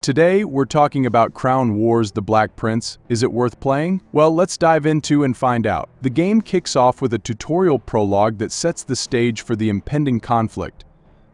Today, we're talking about Crown Wars: The Black Prince. Is it worth playing? Well, let's dive into and find out. The game kicks off with a tutorial prologue that sets the stage for the impending conflict.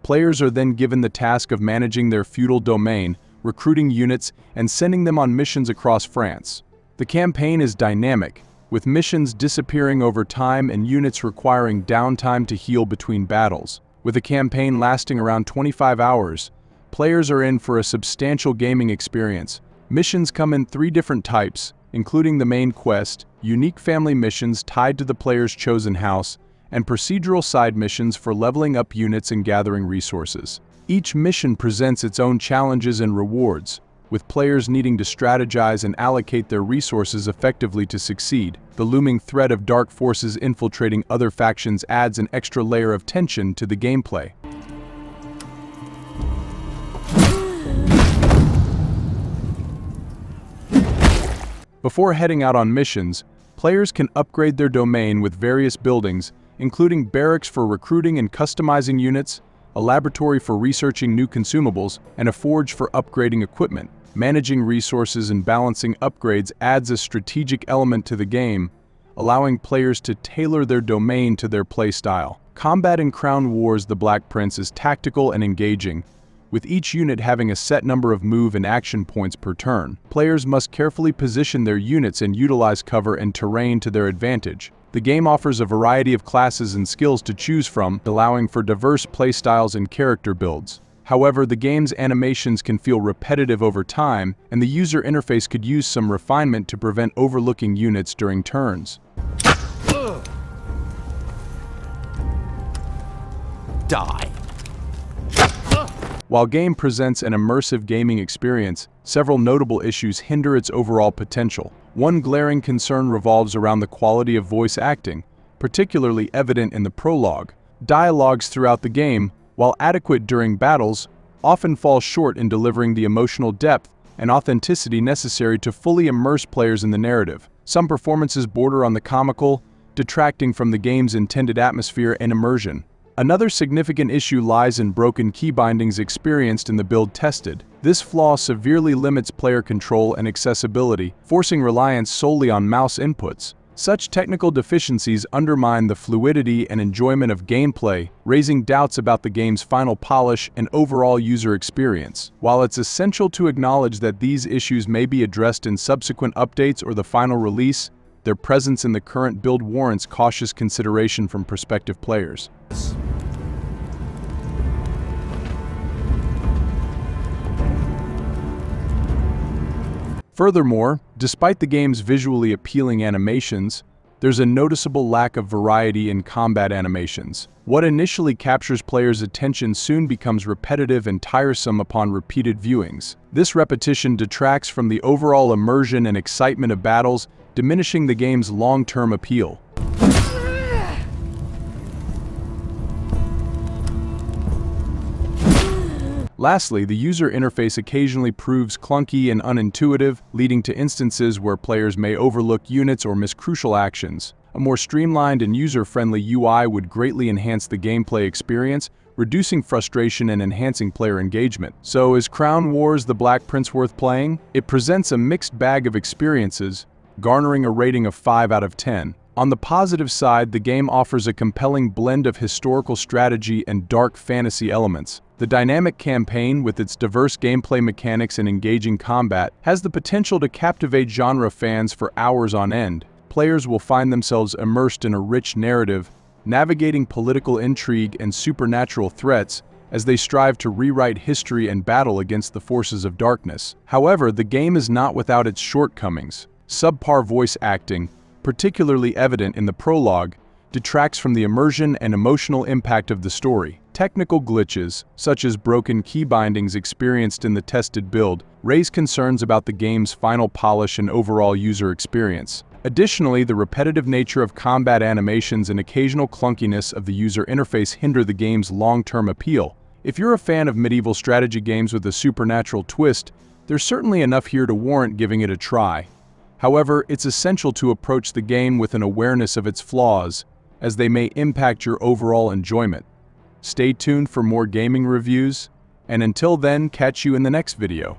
Players are then given the task of managing their feudal domain, recruiting units, and sending them on missions across France. The campaign is dynamic, with missions disappearing over time and units requiring downtime to heal between battles. With a campaign lasting around 25 hours, players are in for a substantial gaming experience. Missions come in 3 different types, including the main quest, unique family missions tied to the player's chosen house, and procedural side missions for leveling up units and gathering resources. Each mission presents its own challenges and rewards, with players needing to strategize and allocate their resources effectively to succeed. The looming threat of dark forces infiltrating other factions adds an extra layer of tension to the gameplay. Before heading out on missions, players can upgrade their domain with various buildings, including barracks for recruiting and customizing units, a laboratory for researching new consumables, and a forge for upgrading equipment. Managing resources and balancing upgrades adds a strategic element to the game, allowing players to tailor their domain to their playstyle. Combat in Crown Wars: The Black Prince is tactical and engaging, with each unit having a set number of move and action points per turn. Players must carefully position their units and utilize cover and terrain to their advantage. The game offers a variety of classes and skills to choose from, allowing for diverse playstyles and character builds. However, the game's animations can feel repetitive over time, and the user interface could use some refinement to prevent overlooking units during turns. Die. While game presents an immersive gaming experience, several notable issues hinder its overall potential. One glaring concern revolves around the quality of voice acting, particularly evident in the prologue. Dialogues throughout the game, while adequate during battles, often fall short in delivering the emotional depth and authenticity necessary to fully immerse players in the narrative. Some performances border on the comical, detracting from the game's intended atmosphere and immersion. Another significant issue lies in broken key bindings experienced in the build tested. This flaw severely limits player control and accessibility, forcing reliance solely on mouse inputs. Such technical deficiencies undermine the fluidity and enjoyment of gameplay, raising doubts about the game's final polish and overall user experience. While it's essential to acknowledge that these issues may be addressed in subsequent updates or the final release, their presence in the current build warrants cautious consideration from prospective players. Furthermore, despite the game's visually appealing animations, there's a noticeable lack of variety in combat animations. What initially captures players' attention soon becomes repetitive and tiresome upon repeated viewings. This repetition detracts from the overall immersion and excitement of battles, diminishing the game's long-term appeal. Lastly, the user interface occasionally proves clunky and unintuitive, leading to instances where players may overlook units or miss crucial actions. A more streamlined and user-friendly UI would greatly enhance the gameplay experience, reducing frustration and enhancing player engagement. So, is Crown Wars: The Black Prince worth playing? It presents a mixed bag of experiences, garnering a rating of 5 out of 10. On the positive side, the game offers a compelling blend of historical strategy and dark fantasy elements. The dynamic campaign, with its diverse gameplay mechanics and engaging combat, has the potential to captivate genre fans for hours on end. Players will find themselves immersed in a rich narrative, navigating political intrigue and supernatural threats as they strive to rewrite history and battle against the forces of darkness. However, the game is not without its shortcomings. Subpar voice acting, particularly evident in the prologue, detracts from the immersion and emotional impact of the story. Technical glitches, such as broken key bindings experienced in the tested build, raise concerns about the game's final polish and overall user experience. Additionally, the repetitive nature of combat animations and occasional clunkiness of the user interface hinder the game's long-term appeal. If you're a fan of medieval strategy games with a supernatural twist, there's certainly enough here to warrant giving it a try. However, it's essential to approach the game with an awareness of its flaws, as they may impact your overall enjoyment. Stay tuned for more gaming reviews, and until then, catch you in the next video.